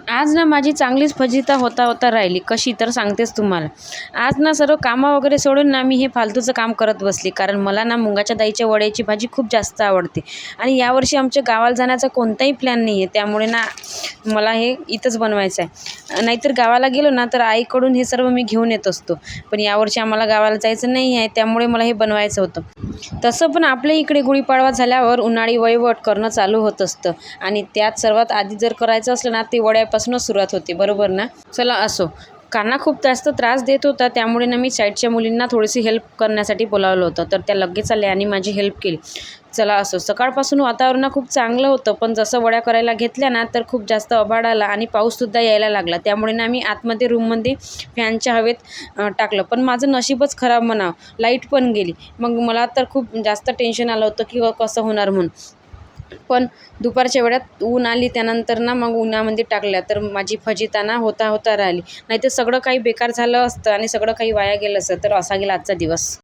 आज ना माझी चांगलीच फजिती होता राहिली. कशी तर सांगतेच तुम्हाला. आज ना सर्व कामं वगैरे सोडून ना मी हे फालतूचं काम करत बसली. कारण मला ना मुगाच्या डाळीच्या वड्याची भाजी खूप जास्त आवडते आणि यावर्षी आमच्या गावाला जाण्याचा कोणताही प्लॅन नाही आहे. त्यामुळे ना मला हे इथंच बनवायचं आहे. नाहीतर गावाला गेलो ना तर आईकडून हे सर्व मी घेऊन येत असतो. पण यावर्षी आम्हाला गावाला जायचं नाही आहे, त्यामुळे मला हे बनवायचं होतं. तसं पण आपल्या इकडे गुढीपाडवा झाल्यावर उन्हाळी वहिवाट करणं चालू होत असतं आणि त्यात सर्वात आधी जर करायचं असलं ना ते वड्यापासूनच सुरुवात होते, बरोबर ना? चला असो. काना खूप जास्त त्रास देत होता, त्यामुळे ना मी साईडच्या मुलींना थोडीशी हेल्प करण्यासाठी बोलावलं होतं. तर त्या लगेच आल्या आणि माझी हेल्प केली. चला असो. सकाळपासून वातावरण खूप चांगलं होतं, पण जसं वड्या करायला घेतल्या ना तर खूप जास्त आभाळ आला आणि पाऊससुद्धा यायला लागला. त्यामुळे ना मी आतमध्ये रूममध्ये फॅनच्या हवेत टाकलं. पण माझं नशीबच खराब म्हणावं, लाईट पण गेली. मग मला तर खूप जास्त टेन्शन आलं होतं की कसं होणार म्हणून. पण दुपारच्या वेळात ऊन आली, त्यानंतर ना मग उन्हामध्ये टाकल्या तर माझी फजिती ना होता राहिली. नाहीतर सगळं काही बेकार झालं असतं आणि सगळं काही वाया गेलं असतं. तर असा गेला आजचा दिवस.